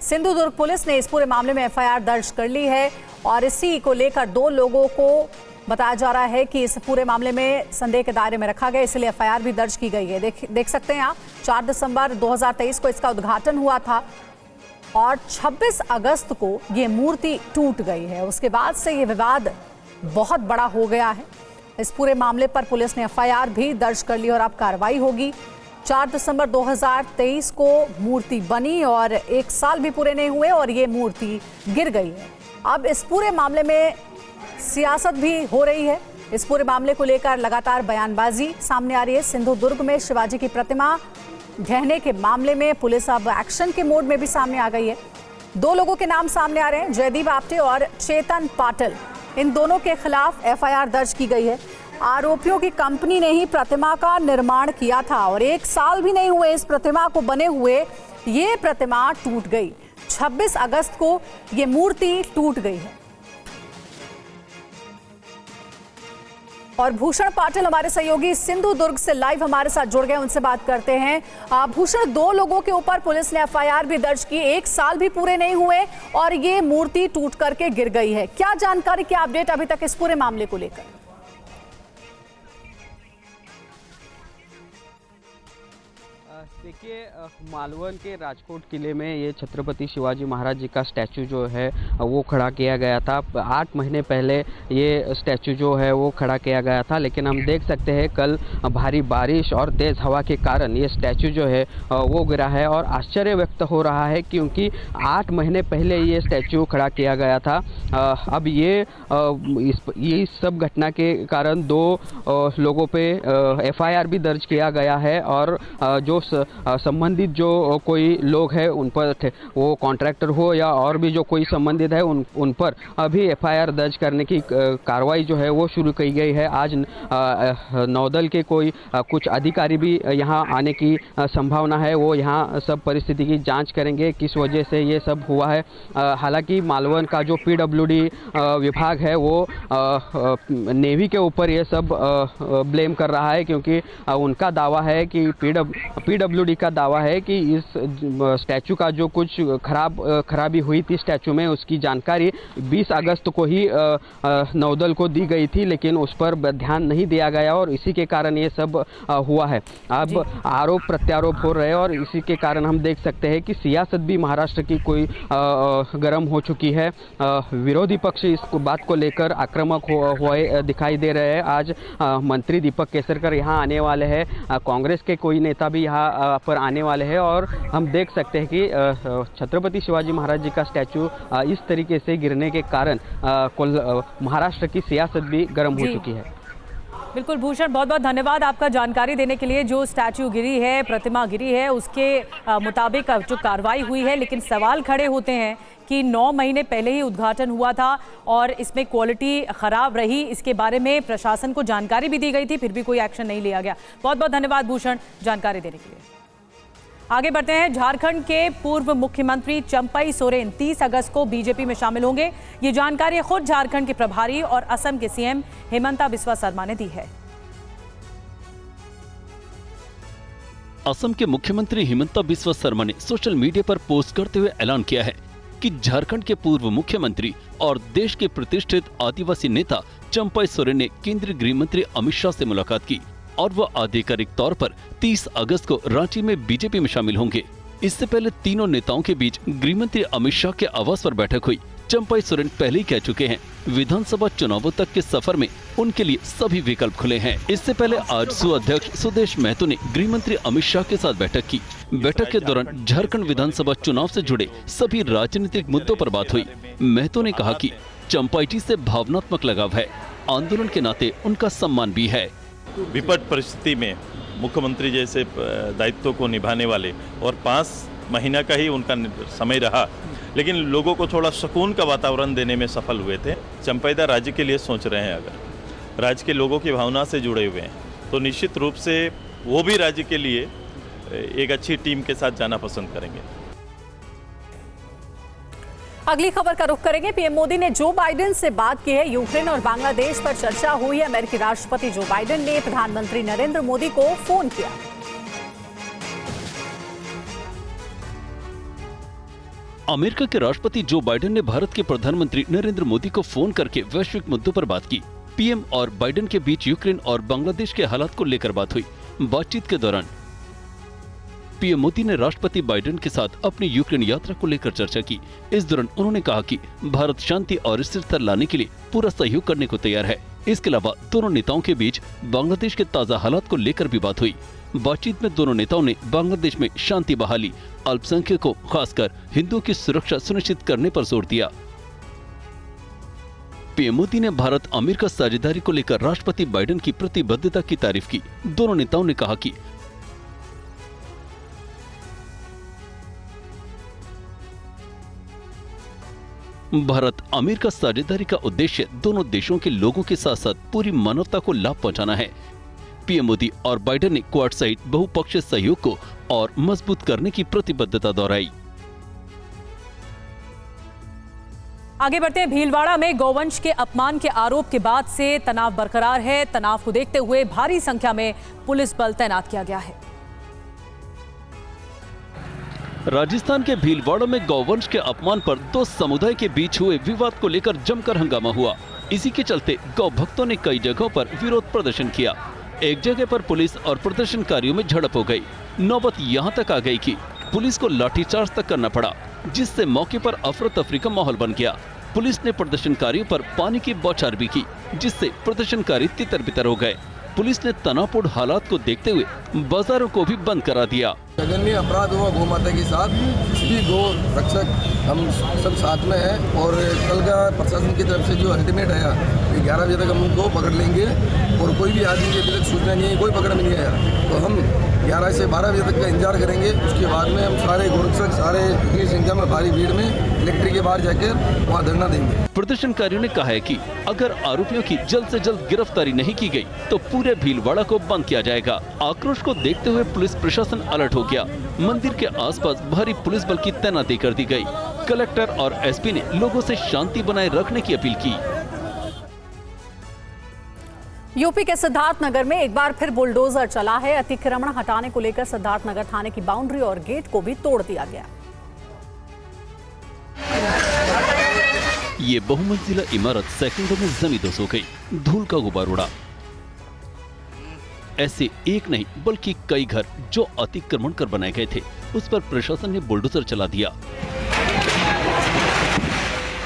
सिंधुदुर्ग पुलिस ने इस पूरे मामले में एफआईआर दर्ज कर ली है और इसी को लेकर 2 लोगों को बताया जा रहा है कि इस पूरे मामले में संदेह के दायरे में रखा गया, इसलिए एफआईआर भी दर्ज की गई है। देख सकते हैं आप 4 दिसंबर 2023 को इसका उद्घाटन हुआ था और 26 अगस्त को ये मूर्ति टूट गई है। उसके बाद से ये विवाद बहुत बड़ा हो गया है। इस पूरे मामले पर पुलिस ने एफआईआर भी दर्ज कर ली और अब कार्रवाई होगी। 4 दिसंबर 2023 को मूर्ति बनी और 1 साल भी पूरे नहीं हुए और ये मूर्ति गिर गई है। अब इस पूरे मामले में सियासत भी हो रही है। इस पूरे मामले को लेकर लगातार बयानबाजी सामने आ रही है। सिंधुदुर्ग में शिवाजी की प्रतिमा ढहने के मामले में पुलिस अब एक्शन के मोड में भी सामने आ गई है। 2 लोगों के नाम सामने आ रहे हैं, जयदीप आप्टे और चेतन पाटिल। इन दोनों के खिलाफ एफआईआर दर्ज की गई है। आरोपियों की कंपनी ने ही प्रतिमा का निर्माण किया था और 1 साल भी नहीं हुए इस प्रतिमा को बने हुए ये प्रतिमा टूट गई। 26 अगस्त को ये मूर्ति टूट गई है। और भूषण पाटिल हमारे सहयोगी सिंधुदुर्ग से लाइव हमारे साथ जुड़ गए, उनसे बात करते हैं। भूषण, 2 लोगों के ऊपर पुलिस ने एफआईआर भी दर्ज की, 1 साल भी पूरे नहीं हुए और ये मूर्ति टूट करके गिर गई है। क्या जानकारी, क्या अपडेट अभी तक इस पूरे मामले को लेकर? देखिए, मालवन के राजकोट किले में ये छत्रपति शिवाजी महाराज जी का स्टैचू जो है वो खड़ा किया गया था। 8 महीने पहले ये स्टैचू जो है वो खड़ा किया गया था, लेकिन हम देख सकते हैं कल भारी बारिश और तेज़ हवा के कारण ये स्टैचू जो है वो गिरा है और आश्चर्य व्यक्त हो रहा है क्योंकि 8 महीने पहले ये स्टैचू खड़ा किया गया था। अब ये सब घटना के कारण 2 लोगों पे एफआईआर भी दर्ज किया गया है और जो संबंधित जो कोई लोग हैं उन पर, वो कॉन्ट्रैक्टर हो या और भी जो कोई संबंधित है उन पर अभी एफआईआर दर्ज करने की कार्रवाई जो है वो शुरू की गई है। आज नौदल के कुछ अधिकारी भी यहाँ आने की संभावना है। वो यहाँ सब परिस्थिति की जांच करेंगे, किस वजह से ये सब हुआ है। हालांकि मालवन का जो पीडब्ल्यूडी विभाग है वो नेवी के ऊपर ये सब ब्लेम कर रहा है क्योंकि उनका दावा है कि पीडब्ल्यूडी का दावा है कि इस स्टैचू का जो कुछ खराबी हुई थी स्टैचू में, उसकी जानकारी 20 अगस्त को ही नौदल को दी गई थी, लेकिन उस पर ध्यान नहीं दिया गया और इसी के कारण ये सब हुआ है। अब आरोप प्रत्यारोप हो रहे हैं और इसी के कारण हम देख सकते हैं कि सियासत भी महाराष्ट्र की कोई गर्म हो चुकी है। विरोधी पक्ष इस बात को लेकर आक्रामक हुए दिखाई दे रहे हैं। आज मंत्री दीपक केसरकर यहाँ आने वाले हैं, कांग्रेस के कोई नेता भी यहाँ पर आने वाले हैं और हम देख सकते हैं कि छत्रपति शिवाजी महाराज जी का स्टैचू इस तरीके से गिरने के कारण महाराष्ट्र की सियासत भी गर्म हो चुकी है। बिल्कुल भूषण, बहुत बहुत धन्यवाद आपका जानकारी देने के लिए। जो स्टैचू गिरी है, प्रतिमा गिरी है, उसके मुताबिक जो कार्रवाई हुई है, लेकिन सवाल खड़े होते हैं कि 9 महीने पहले ही उद्घाटन हुआ था और इसमें क्वालिटी खराब रही, इसके बारे में प्रशासन को जानकारी भी दी गई थी, फिर भी कोई एक्शन नहीं लिया गया। बहुत बहुत धन्यवाद भूषण जानकारी देने के लिए। आगे बढ़ते हैं। झारखंड के पूर्व मुख्यमंत्री चंपई सोरेन 30 अगस्त को बीजेपी में शामिल होंगे। ये जानकारी खुद झारखंड के प्रभारी और असम के सीएम हेमंता बिस्वा शर्मा ने दी है। असम के मुख्यमंत्री हिमंता बिस्वा शर्मा ने सोशल मीडिया पर पोस्ट करते हुए ऐलान किया है कि झारखंड के पूर्व मुख्यमंत्री और देश के प्रतिष्ठित आदिवासी नेता चंपई सोरेन ने केंद्रीय गृह मंत्री अमित शाह से मुलाकात की और वह आधिकारिक तौर पर 30 अगस्त को रांची में बीजेपी में शामिल होंगे। इससे पहले तीनों नेताओं के बीच गृह मंत्री अमित शाह के आवास पर बैठक हुई। चंपई सोरेन पहले ही कह चुके हैं विधानसभा चुनावों तक के सफर में उनके लिए सभी विकल्प खुले हैं। इससे पहले आजसू अध्यक्ष सुदेश महतो ने गृह मंत्री अमित शाह के साथ बैठक की। बैठक के दौरान झारखंड विधानसभा चुनाव से जुड़े सभी राजनीतिक मुद्दों पर बात हुई। महतो ने कहा कि चंपई जी से भावनात्मक लगाव है, आंदोलन के नाते उनका सम्मान भी है। विपट परिस्थिति में मुख्यमंत्री जैसे दायित्व को निभाने वाले और 5 महीना का ही उनका समय रहा, लेकिन लोगों को थोड़ा सुकून का वातावरण देने में सफल हुए थे। चंपईदा राज्य के लिए सोच रहे हैं, अगर राज्य के लोगों की भावना से जुड़े हुए हैं तो निश्चित रूप से वो भी राज्य के लिए एक अच्छी टीम के साथ जाना पसंद करेंगे। अगली खबर का रुख करेंगे। पीएम मोदी ने जो बाइडेन से बात की है। यूक्रेन और बांग्लादेश पर चर्चा हुई है। अमेरिकी राष्ट्रपति जो बाइडेन ने प्रधानमंत्री नरेंद्र मोदी को फोन किया। अमेरिका के राष्ट्रपति जो बाइडेन ने भारत के प्रधानमंत्री नरेंद्र मोदी को फोन करके वैश्विक मुद्दों पर बात की। पीएम और बाइडेन के बीच यूक्रेन और बांग्लादेश के हालात को लेकर बात हुई। बातचीत के दौरान पीएम मोदी ने राष्ट्रपति बाइडेन के साथ अपनी यूक्रेन यात्रा को लेकर चर्चा की। इस दौरान उन्होंने कहा कि भारत शांति और स्थिरता लाने के लिए पूरा सहयोग करने को तैयार है। इसके अलावा दोनों नेताओं के बीच बांग्लादेश के ताजा हालात को लेकर भी बात हुई। बातचीत में दोनों नेताओं ने बांग्लादेश में शांति बहाली, अल्पसंख्यकों खासकर हिंदुओं की सुरक्षा सुनिश्चित करने पर जोर दिया। पीएम मोदी ने भारत अमेरिका साझेदारी को लेकर राष्ट्रपति बाइडेन की प्रतिबद्धता की तारीफ की। दोनों नेताओं ने कहा कि भारत अमेरिका साझेदारी का उद्देश्य दोनों देशों के लोगों के साथ साथ पूरी मानवता को लाभ पहुंचाना है। पीएम मोदी और बाइडेन ने क्वाड सहित बहुपक्षीय सहयोग को और मजबूत करने की प्रतिबद्धता दोहराई। आगे बढ़ते हैं। भीलवाड़ा में गौवंश के अपमान के आरोप के बाद से तनाव बरकरार है। तनाव को देखते हुए भारी संख्या में पुलिस बल तैनात किया गया है। राजस्थान के भीलवाड़ा में गौवंश के अपमान पर दो समुदाय के बीच हुए विवाद को लेकर जमकर हंगामा हुआ। इसी के चलते गौ भक्तों ने कई जगहों पर विरोध प्रदर्शन किया। एक जगह पर पुलिस और प्रदर्शनकारियों में झड़प हो गई। नौबत यहां तक आ गई कि पुलिस को लाठीचार्ज तक करना पड़ा, जिससे मौके पर अफरा तफरी का माहौल बन गया। पुलिस ने प्रदर्शनकारियों पर पानी की बौछार भी की, जिससे प्रदर्शनकारी तितर बितर हो गए। पुलिस ने तनावपूर्ण हालात को देखते हुए बाजारों को भी बंद करा दिया। जघन्य अपराध हुआ गौ माता के साथ। सभी गौ रक्षक हम सब साथ में हैं और कल का प्रशासन की तरफ से जो अल्टीमेट आया 11 बजे तक हम उनको पकड़ लेंगे और कोई भी आदमी की अभी तक सूचना नहीं है, कोई पकड़ में नहीं आया, तो हम 11 से 12 बजे तक का इंतजार करेंगे। उसके बाद में हम सारे गौ रक्षक सारे इतनी संख्या में भारी भीड़ में इलेक्ट्रिक के बाहर जाकर वहाँ धरना देंगे। प्रदर्शनकारियों ने कहा है कि अगर आरोपियों की जल्द से जल्द गिरफ्तारी नहीं की गई तो पूरे भीलवाड़ा को बंद किया जाएगा। आक्रोश को देखते हुए पुलिस प्रशासन अलर्ट हो गया। मंदिर के आसपास भारी पुलिस बल की तैनाती कर दी गई। कलेक्टर और एसपी ने लोगों से शांति बनाए रखने की अपील की। यूपी के सिद्धार्थनगर में एक बार फिर बुलडोजर चला है। अतिक्रमण हटाने को लेकर सिद्धार्थनगर थाने की बाउंड्री और गेट को भी तोड़ दिया गया। ये बहुमंजिला इमारत सेकंडों में जमींदोज हो गई। धूल का गुबार उड़ा। ऐसे एक नहीं बल्कि कई घर जो अतिक्रमण कर बनाए गए थे, उस पर प्रशासन ने बुलडोजर चला दिया।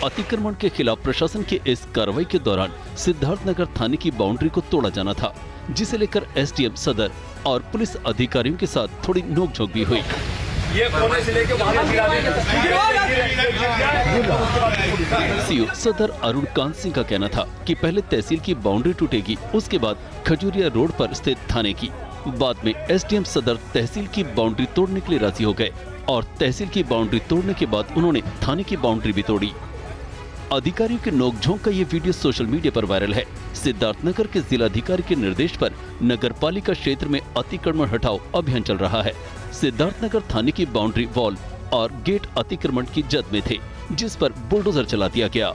अतिक्रमण के खिलाफ प्रशासन के इस कार्रवाई के दौरान सिद्धार्थनगर थाने की बाउंड्री को तोड़ा जाना था, जिसे लेकर एसडीएम सदर और पुलिस अधिकारियों के साथ थोड़ी नोकझोंक भी हुई। सीओ सदर अरुण कांत सिंह का कहना था कि पहले तहसील की बाउंड्री टूटेगी, उसके बाद खजूरिया रोड पर स्थित थाने की। बाद में एसडीएम सदर तहसील की बाउंड्री तोड़ने के लिए राजी हो गए और तहसील की बाउंड्री तोड़ने के बाद उन्होंने थाने की बाउंड्री भी तोड़ी। अधिकारियों के नोकझोंक का ये वीडियो सोशल मीडिया पर वायरल है। सिद्धार्थनगर के जिलाधिकारी के निर्देश पर नगर पालिका क्षेत्र में अतिक्रमण हटाओ अभियान चल रहा है। सिद्धार्थनगर थाने की बाउंड्री वॉल और गेट अतिक्रमण की जद में थे, जिस पर बुलडोजर चला दिया गया।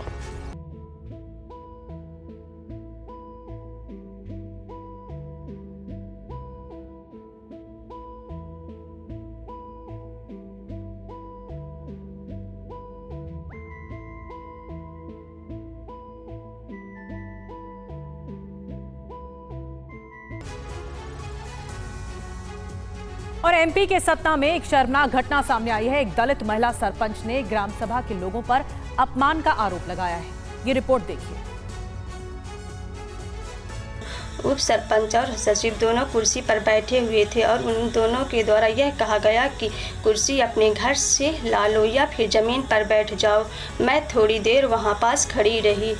और एमपी के सतना में एक शर्मनाक घटना सामने आई है। एक दलित महिला सरपंच ने ग्राम सभा के लोगों पर अपमान का आरोप लगाया है। ये रिपोर्ट देखिए। उप सरपंच और सचिव दोनों कुर्सी पर बैठे हुए थे और उन दोनों के द्वारा यह कहा गया कि कुर्सी अपने घर से ला लो या फिर जमीन पर बैठ जाओ। मैं थोड़ी देर वहां पास खड़ी रही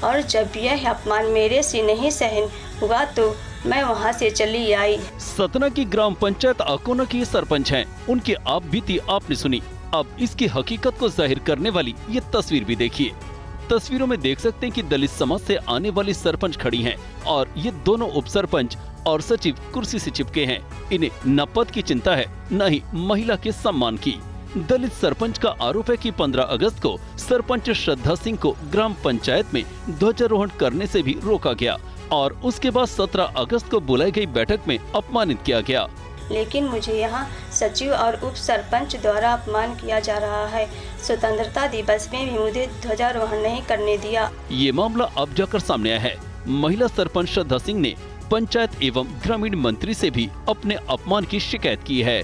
और जब यह अपमान मेरे से नहीं सहन हुआ तो मैं वहां से चली आई। सतना की ग्राम पंचायत अकोना की सरपंच हैं। उनकी आप बीती आपने सुनी। अब इसकी हकीकत को जाहिर करने वाली ये तस्वीर भी देखिए। तस्वीरों में देख सकते हैं कि दलित समाज से आने वाली सरपंच खड़ी हैं और ये दोनों उप सरपंच और सचिव कुर्सी से चिपके हैं। इन्हें न पद की चिंता है न ही महिला के सम्मान की। दलित सरपंच का आरोप है कि 15 अगस्त को सरपंच श्रद्धा सिंह को ग्राम पंचायत में ध्वजारोहण करने से भी रोका गया और उसके बाद 17 अगस्त को बुलाई गई बैठक में अपमानित किया गया। लेकिन मुझे यहाँ सचिव और उप सरपंच द्वारा अपमान किया जा रहा है। स्वतंत्रता दिवस में भी मुझे ध्वजारोहण नहीं करने दिया। ये मामला अब जाकर सामने आया है। महिला सरपंच श्रद्धा सिंह ने पंचायत एवं ग्रामीण मंत्री से भी अपने अपमान की शिकायत की है।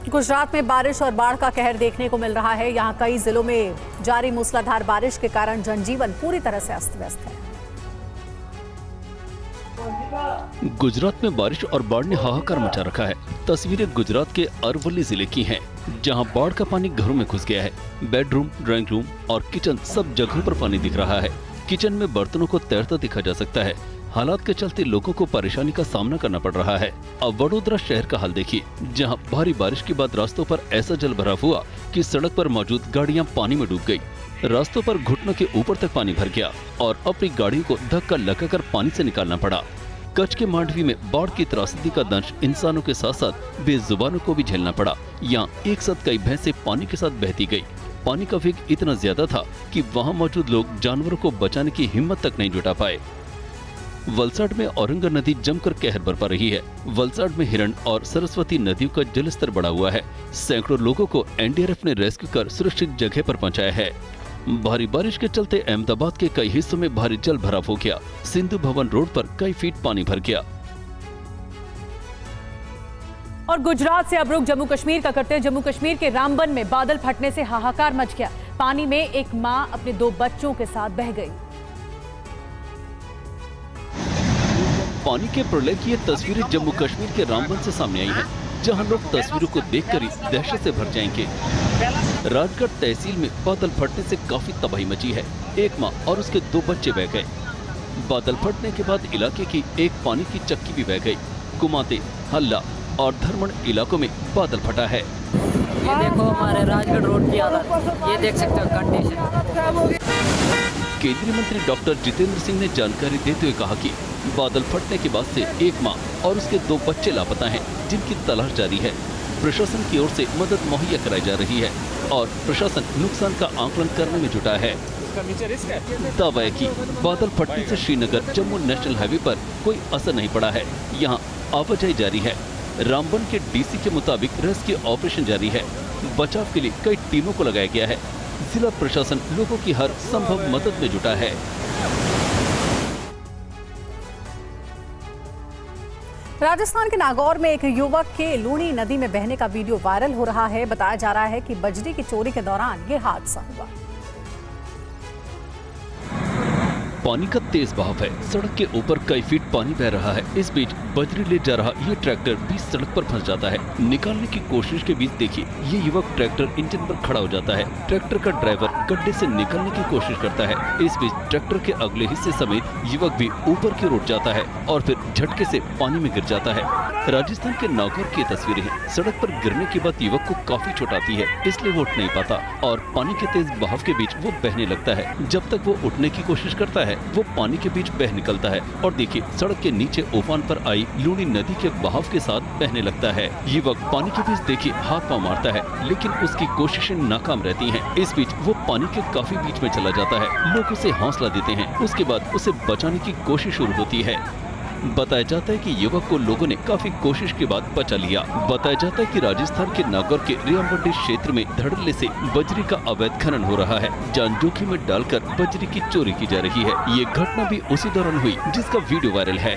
गुजरात में बारिश और बाढ़ का कहर देखने को मिल रहा है। यहाँ कई जिलों में जारी मूसलाधार बारिश के कारण जनजीवन पूरी तरह से अस्त व्यस्त है। गुजरात में बारिश और बाढ़ ने हाहाकार मचा रखा है। तस्वीरें गुजरात के अरवली जिले की हैं, जहां बाढ़ का पानी घरों में घुस गया है। बेडरूम, ड्राइंग रूम और किचन सब जगहों पर पानी दिख रहा है। किचन में बर्तनों को तैरता दिखा जा सकता है। हालात के चलते लोगों को परेशानी का सामना करना पड़ रहा है। अब वडोदरा शहर का हाल देखिए, जहां भारी बारिश के बाद रास्तों पर ऐसा जल भराव हुआ कि सड़क पर मौजूद गाड़ियां पानी में डूब गई। रास्तों पर घुटनों के ऊपर तक पानी भर गया और अपनी गाड़ियों को धक्का लगाकर पानी से निकालना पड़ा। कच्छ के मांडवी में बाढ़ की त्रासदी का दंश इंसानों के साथ साथ बेजुबानों को भी झेलना पड़ा। यहाँ एक साथ कई भैंसें पानी के साथ बहती गई। पानी का वेग इतना ज्यादा था कि वहाँ मौजूद लोग जानवरों को बचाने की हिम्मत तक नहीं जुटा पाए। वलसाड में औरंगा नदी जमकर कहर बरपा रही है। वलसाड में हिरण और सरस्वती नदियों का जलस्तर बढ़ा हुआ है। सैकड़ों लोगों को एनडीआरएफ ने रेस्क्यू कर सुरक्षित जगह पर पहुंचाया है। भारी बारिश के चलते अहमदाबाद के कई हिस्सों में भारी जल भराव हो गया। सिंधु भवन रोड पर कई फीट पानी भर गया। और गुजरात से अब रुख जम्मू कश्मीर का करते हैं। जम्मू कश्मीर के रामबन में बादल फटने से हाहाकार मच गया। पानी में एक मां अपने 2 बच्चों के साथ बह गई। पानी के प्रलय की ये तस्वीरें जम्मू कश्मीर के रामबन से सामने आई हैं, जहां लोग तस्वीरों को देखकर ही दहशत से भर जाएंगे। राजगढ़ तहसील में बादल फटने से काफी तबाही मची है। एक मां और उसके 2 बच्चे बह गए। बादल फटने के बाद इलाके की एक पानी की चक्की भी बह गई। कुमाते, हल्ला और धर्मण इलाकों में बादल फटा है। ये देखो हमारे राजगढ़ रोड की हालत, ये देख सकते हो कंडीशन। केंद्रीय मंत्री डॉक्टर जितेंद्र सिंह ने जानकारी देते हुए कहा कि बादल फटने के बाद से एक मां और उसके 2 बच्चे लापता हैं, जिनकी तलाश जारी है। प्रशासन की ओर से मदद मुहैया कराई जा रही है और प्रशासन नुकसान का आकलन करने में जुटा है। दावा है कि बादल फटने से श्रीनगर जम्मू नेशनल हाईवे पर कोई असर नहीं पड़ा है। यहाँ आवाजाही जारी है। रामबन के डीसी के मुताबिक रेस्क्यू ऑपरेशन जारी है। बचाव के लिए कई टीमों को लगाया गया है। जिला प्रशासन लोगों की हर संभव मदद में जुटा है। राजस्थान के नागौर में एक युवक के लूणी नदी में बहने का वीडियो वायरल हो रहा है। बताया जा रहा है कि बजरी की चोरी के दौरान ये हादसा हुआ। पानी का तेज बहाव है। सड़क के ऊपर कई फीट पानी बह रहा है। इस बीच बजरी ले जा रहा ये ट्रैक्टर बीच सड़क पर फंस जाता है। निकालने की कोशिश के बीच देखिए, ये युवक ट्रैक्टर इंजन पर खड़ा हो जाता है। ट्रैक्टर का ड्राइवर गड्ढे से निकलने की कोशिश करता है। इस बीच ट्रैक्टर के अगले हिस्से समेत युवक भी ऊपर की ओर उठ जाता है और फिर झटके से पानी में गिर जाता है। राजस्थान के नागौर की तस्वीरें हैं। सड़क पर गिरने के बाद युवक को काफी चोट आती है, इसलिए वो उठ नहीं पाता और पानी के तेज बहाव के बीच वो बहने लगता है। जब तक वो उठने की कोशिश करता है, वो पानी के बीच बह निकलता है और देखिए, सड़क के नीचे उफान पर आई लूणी नदी के बहाव के साथ बहने लगता है। युवक पानी के बीच देखिए हाथ पांव मारता है, लेकिन उसकी कोशिशें नाकाम रहती हैं। इस बीच वो पानी के काफी बीच में चला जाता है। लोग उसे हौसला देते हैं। उसके बाद उसे बचाने की कोशिश शुरू होती है। बताया जाता है कि युवक को लोगों ने काफी कोशिश के बाद बचा लिया। बताया जाता है कि राजस्थान के नागौर के रियामंडी क्षेत्र में धड़ल्ले से बजरी का अवैध खनन हो रहा है। जान जोखिम में डालकर बजरी की चोरी की जा रही है। ये घटना भी उसी दौरान हुई जिसका वीडियो वायरल है।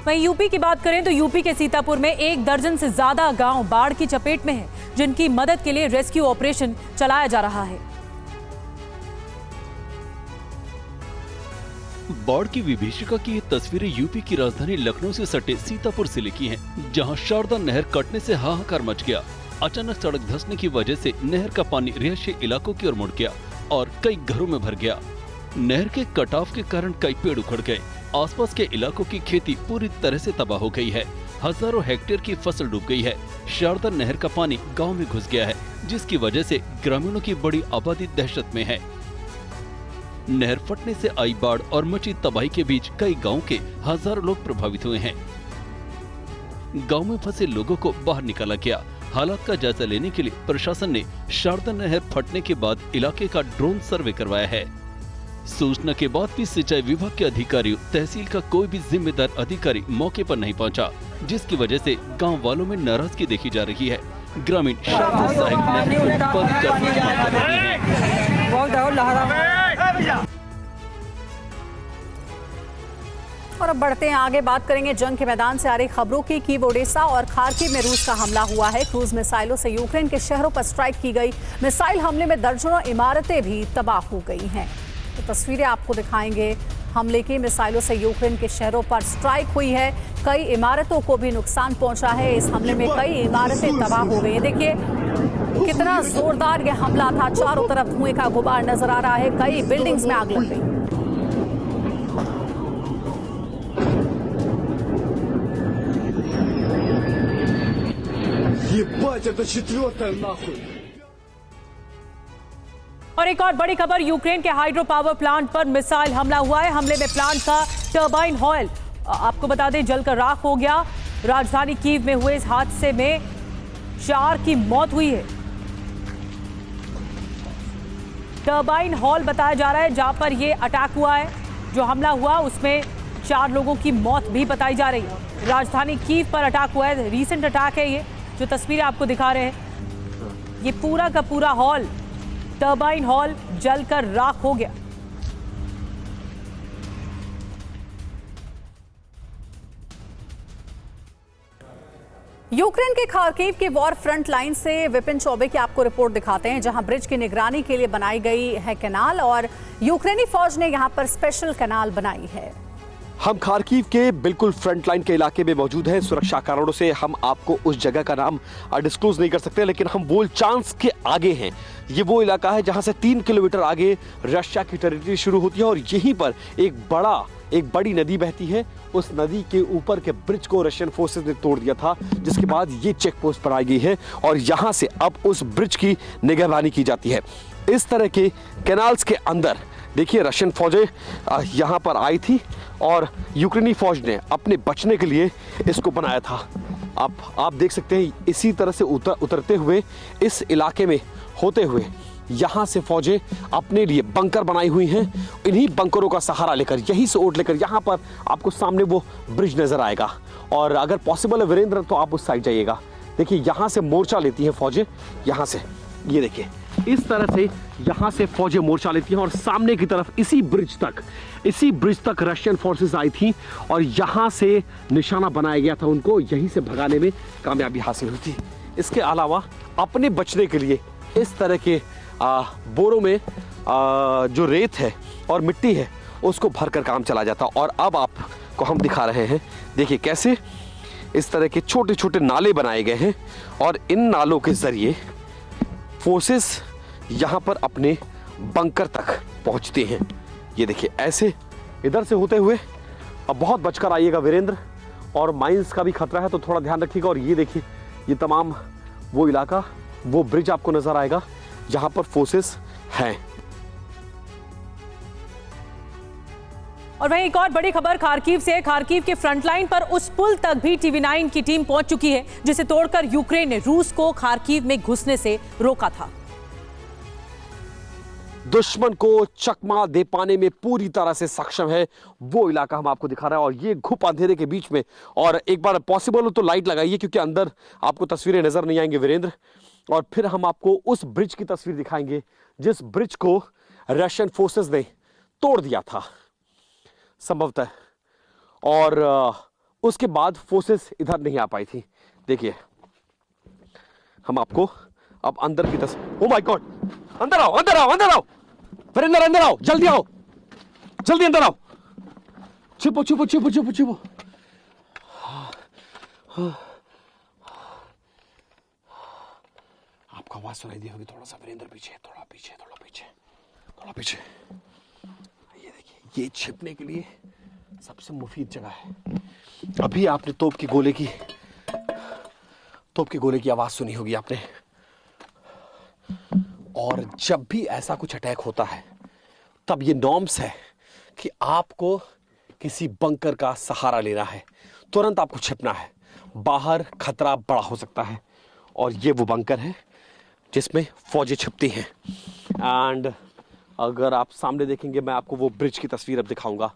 वहीं यूपी की बात करें तो यूपी के सीतापुर में 1 दर्जन से ज्यादा गांव बाढ़ की चपेट में हैं, जिनकी मदद के लिए रेस्क्यू ऑपरेशन चलाया जा रहा है। बाढ़ की विभीषिका की ये तस्वीरें यूपी की राजधानी लखनऊ से सटे सीतापुर जिले की हैं, जहां शारदा नहर कटने से हाहाकार मच गया। अचानक सड़क धंसने की वजह से नहर का पानी रिहायशी इलाकों की ओर मुड़ गया और कई घरों में भर गया। नहर के कटाव के कारण कई पेड़ उखड़ गए। आसपास के इलाकों की खेती पूरी तरह से तबाह हो गई है। हजारों हेक्टेयर की फसल डूब गई है। शारदा नहर का पानी गांव में घुस गया है, जिसकी वजह से ग्रामीणों की बड़ी आबादी दहशत में है। नहर फटने से आई बाढ़ और मची तबाही के बीच कई गांव के हजारों लोग प्रभावित हुए हैं। गांव में फंसे लोगों को बाहर निकाला गया। हालात का जायजा लेने के लिए प्रशासन ने शारदा नहर फटने के बाद इलाके का ड्रोन सर्वे करवाया है। सूचना के बाद भी सिंचाई विभाग के अधिकारियों, तहसील का कोई भी जिम्मेदार अधिकारी मौके पर नहीं पहुंचा, जिसकी वजह से गांव वालों में नाराजगी देखी जा रही है। ग्रामीण शारदा साहिब नहर को बंद करने की मांग कर रहे हैं। और अब बढ़ते हैं आगे, बात करेंगे जंग के मैदान से आ रही खबरों की। कीव, ओडेसा और खार्किव में रूस का हमला हुआ है। क्रूज मिसाइलों से यूक्रेन के शहरों पर स्ट्राइक की गई। मिसाइल हमले में दर्जनों इमारतें भी तबाह हो गई हैं। तो तस्वीरें आपको दिखाएंगे हमले की। मिसाइलों से यूक्रेन के शहरों पर स्ट्राइक हुई है। कई इमारतों को भी नुकसान पहुंचा है। इस हमले में कई इमारतें तबाह हो गई हैं। देखिए कितना जोरदार यह हमला था। चारों तरफ धुएं का गुबार नजर आ रहा है। कई बिल्डिंग्स में आग लग गई। और एक और बड़ी खबर, यूक्रेन के हाइड्रो पावर प्लांट पर मिसाइल हमला हुआ है। हमले में प्लांट का टरबाइन हॉल आपको बता दें जलकर राख हो गया। राजधानी कीव में हुए इस हादसे में 4 की मौत हुई है। टरबाइन हॉल बताया जा रहा है जहां पर यह अटैक हुआ है। जो हमला हुआ उसमें 4 लोगों की मौत भी बताई जा रही है। राजधानी कीव पर अटैक हुआ है। रीसेंट अटैक है ये, जो तस्वीरें आपको दिखा रहे हैं। ये पूरा का पूरा हॉल, टरबाइन हॉल, जलकर राख हो गया। यूक्रेन के खार्किव के वॉर फ्रंट लाइन से विपिन चौबे की आपको रिपोर्ट दिखाते हैं, जहां ब्रिज की निगरानी के लिए बनाई गई है कैनाल और यूक्रेनी फौज ने यहां पर स्पेशल कैनाल बनाई है। हम खार्किव के बिल्कुल फ्रंट लाइन के इलाके में मौजूद हैं। सुरक्षा कारणों से हम आपको उस जगह का नाम डिस्क्लोज नहीं कर सकते, लेकिन हम वोल्चांस्क के आगे हैं। ये वो इलाका है जहां से 3 किलोमीटर आगे रशिया की टेरिटरी शुरू होती है और यहीं पर एक बड़ी नदी बहती है। उस नदी के ऊपर के ब्रिज को रशियन फोर्सेस ने तोड़ दिया था, जिसके बाद ये चेक पोस्ट बनाई गई है और यहाँ से अब उस ब्रिज की निगरानी की जाती है। इस तरह के कैनाल्स के अंदर देखिए रशियन फौजें यहाँ पर आई थी और यूक्रेनी फौज ने अपने बचने के लिए इसको बनाया था। आप देख सकते हैं इसी तरह से उतरते हुए इस इलाके में होते हुए यहाँ से फौजें अपने लिए बंकर बनाई हुई हैं। इन्हीं बंकरों का सहारा लेकर, यहीं से ओट लेकर यहाँ पर आपको सामने वो ब्रिज नजर आएगा। और अगर पॉसिबल है वीरेंद्र तो आप उस साइड जाइएगा। देखिए यहाँ से मोर्चा लेती हैं फौजें, यहाँ से ये देखिए इस तरह से यहाँ से फौजें मोर्चा लेती हैं और सामने की तरफ इसी ब्रिज तक रशियन फोर्सेस आई थी और यहाँ से निशाना बनाया गया था उनको, यहीं से भगाने में कामयाबी हासिल हुई थी। इसके अलावा अपने बचने के लिए इस तरह के बोरों में जो रेत है और मिट्टी है उसको भरकर काम चला जाता। और अब आपको हम दिखा रहे हैं, देखिए कैसे इस तरह के छोटे छोटे नाले बनाए गए हैं और इन नालों के जरिए फोर्सेस यहाँ पर अपने बंकर तक पहुँचते हैं। ये देखिए ऐसे इधर से होते हुए अब बहुत बचकर आइएगा वीरेंद्र, और माइंस का भी खतरा है तो थोड़ा ध्यान रखिएगा। और ये देखिए ये तमाम वो इलाका, वो ब्रिज आपको नजर आएगा जहां पर फोर्सेस हैं। और वहीं एक और बड़ी खबर खार्किव से। खार्किव के फ्रंटलाइन पर उस पुल तक भी TV9 की टीम पहुंच चुकी है जिसे तोड़कर यूक्रेन ने रूस को खार्किव में घुसने से रोका था। दुश्मन को चकमा दे पाने में पूरी तरह से सक्षम है वो इलाका हम आपको दिखा रहे हैं। और ये घुप अंधेरे के बीच में, और एक बार पॉसिबल हो तो लाइट लगाइए क्योंकि अंदर आपको तस्वीरें नजर नहीं आएंगे वीरेंद्र। और फिर हम आपको उस ब्रिज की तस्वीर दिखाएंगे जिस ब्रिज को रशियन फोर्सेस ने तोड़ दिया था संभवतः, और उसके बाद फोर्सेस इधर नहीं आ पाई थी। देखिए हम आपको अब अंदर की तस्वीर, ओ माय गॉड, अंदर आओ अंदर आओ अंदर आओ वीरेंद्र, अंदर आओ, जल्दी आओ, जल्दी अंदर आओ, छिपो छिपो छिपो छिपो छिपो। आपको आवाज सुनाई दी होगी, थोड़ा सा वीरेंद्र पीछे, थोड़ा पीछे, थोड़ा पीछे, थोड़ा पीछे। ये देखिए, ये छिपने के लिए सबसे मुफीद जगह है। अभी आपने तोप के गोले की आवाज सुनी होगी आपने। और जब भी ऐसा कुछ अटैक होता है तब ये नॉर्म्स है कि आपको किसी बंकर का सहारा लेना है, तुरंत आपको छिपना है, बाहर खतरा बड़ा हो सकता है। और ये वो बंकर है जिसमें फौजें छिपती हैं। एंड अगर आप सामने देखेंगे, मैं आपको वो ब्रिज की तस्वीर अब दिखाऊंगा।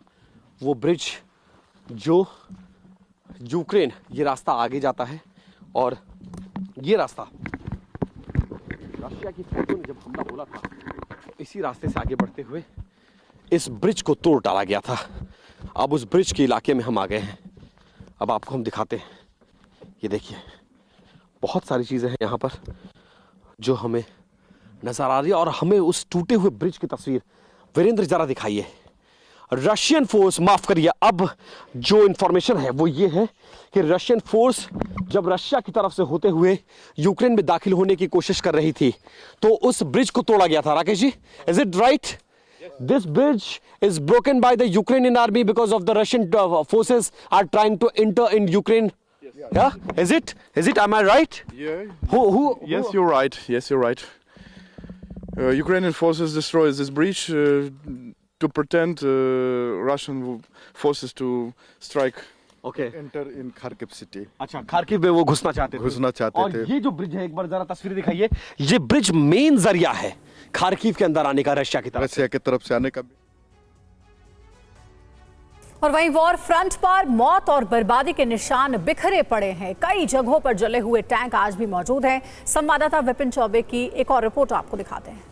वो ब्रिज जो यूक्रेन, ये रास्ता आगे जाता है और ये रास्ता रशिया की फौजों ने जब हमला बोला था इसी रास्ते से आगे बढ़ते हुए इस ब्रिज को तोड़ डाला गया था। अब उस ब्रिज के इलाके में हम आ गए हैं। अब आपको हम दिखाते हैं। ये देखिए, बहुत सारी चीजें हैं यहाँ पर जो हमें नजर आ रही है। और हमें उस टूटे हुए ब्रिज की तस्वीर वीरेंद्र जरा दिखाइए। रशियन फोर्स, माफ करिए, अब जो इंफॉर्मेशन है वो ये है कि रशियन फोर्स जब रशिया की तरफ से होते हुए यूक्रेन में दाखिल होने की कोशिश कर रही थी तो उस ब्रिज को तोड़ा गया था। Rakesh ji, is it right? This bridge is broken by the Ukrainian army because of the Russian forces are trying to enter in Ukraine. Yeah, is it? Am I right? Yeah. Who? Yes, you're right. Ukrainian forces destroyed this bridge to pretend Russian forces to strike. Okay. Enter in Kharkiv city. अच्छा, Kharkiv में वो घुसना चाहते थे। और ये जो bridge है, एक बार जरा तस्वीर दिखाइए। ये ब्रिज मेन जरिया है खार्किव के अंदर आने का, रशिया की तरफ से आने का। और वहीं वॉर फ्रंट पर मौत और बर्बादी के निशान बिखरे पड़े हैं। कई जगहों पर जले हुए टैंक आज भी मौजूद हैं। संवाददाता विपिन चौबे की एक और रिपोर्ट आपको दिखाते हैं।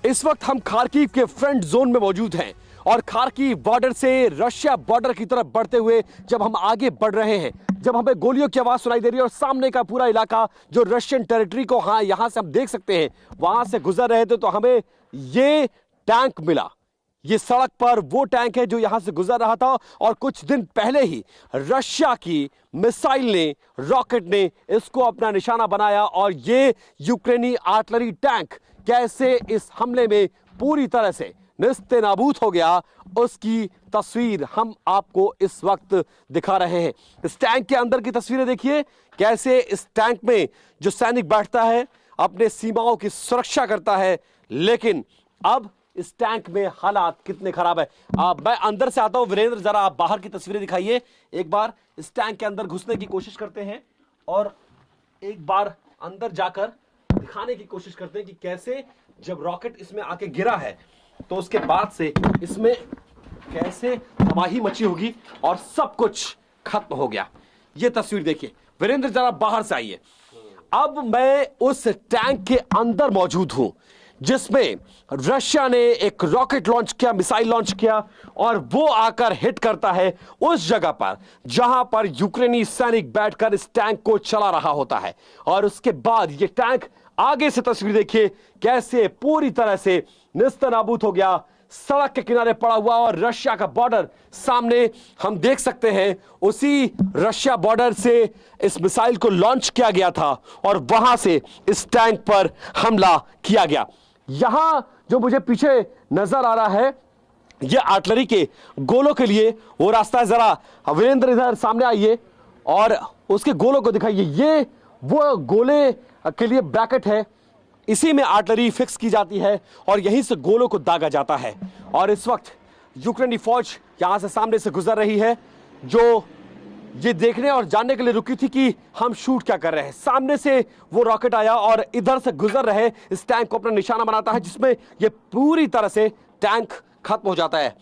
इस वक्त हम खार्किव के फ्रंट जोन में मौजूद हैं और खार्किव बॉर्डर से रशिया बॉर्डर की तरफ बढ़ते हुए जब हम आगे बढ़ रहे हैं, जब हमें गोलियों की आवाज सुनाई दे रही है और सामने का पूरा इलाका जो रशियन टेरिटरी को, हाँ, यहां से हम देख सकते हैं, वहां से गुजर रहे थे तो हमें ये टैंक मिला। ये सड़क पर वो टैंक है जो यहां से गुजर रहा था और कुछ दिन पहले ही रशिया की मिसाइल ने, रॉकेट ने इसको अपना निशाना बनाया और ये यूक्रेनी आर्टिलरी टैंक कैसे इस हमले में पूरी तरह से निस्ते नाबूद हो गया, उसकी तस्वीर हम आपको इस वक्त दिखा रहे हैं। इस टैंक के अंदर की तस्वीरें देखिए, कैसे इस टैंक में जो सैनिक बैठता है अपने सीमाओं की सुरक्षा करता है। लेकिन अब इस टैंक में हालात कितने खराब है। मैं अंदर से आता हूं। वीरेंद्र, जरा आप बाहर की तस्वीरें दिखाइए। एक बार इस टैंक के अंदर घुसने की कोशिश करते हैं और एक बार अंदर जाकर दिखाने की कोशिश करते हैं कि कैसे जब रॉकेट इसमें आके गिरा है तो उसके बाद से इसमें कैसे तबाही मची होगी और सब कुछ खत्म हो गया। ये तस्वीर देखिए। वीरेंद्र, जरा बाहर से आइए। अब मैं उस टैंक के अंदर मौजूद हूं जिसमें रशिया ने एक रॉकेट लॉन्च किया, मिसाइल लॉन्च किया और वो आकर हिट करता है उस जगह पर जहां पर यूक्रेनी सैनिक बैठकर इस टैंक को चला रहा होता है। और उसके बाद ये टैंक, आगे से तस्वीर देखिए, कैसे पूरी तरह से निस्तनाबूद हो गया, सड़क के किनारे पड़ा हुआ। और रशिया का बॉर्डर सामने हम देख सकते हैं। उसी रशिया बॉर्डर से इस मिसाइल को लॉन्च किया गया था और वहां से इस टैंक पर हमला किया गया। यहां जो मुझे पीछे नजर आ रहा है, यह आर्टिलरी के गोलों के लिए वो रास्ता है। जरा वीरेंद्र इधर सामने आइए और उसके गोलों को दिखाइए। ये वो गोले के लिए ब्रैकेट है, इसी में आर्टिलरी फिक्स की जाती है और यहीं से गोलों को दागा जाता है। और इस वक्त यूक्रेनी फौज यहां से सामने से गुजर रही है, जो ये देखने और जानने के लिए रुकी थी कि हम शूट क्या कर रहे हैं। सामने से वो रॉकेट आया और इधर से गुजर रहे इस टैंक को अपना निशाना बनाता है, जिसमें ये पूरी तरह से टैंक खत्म हो जाता है।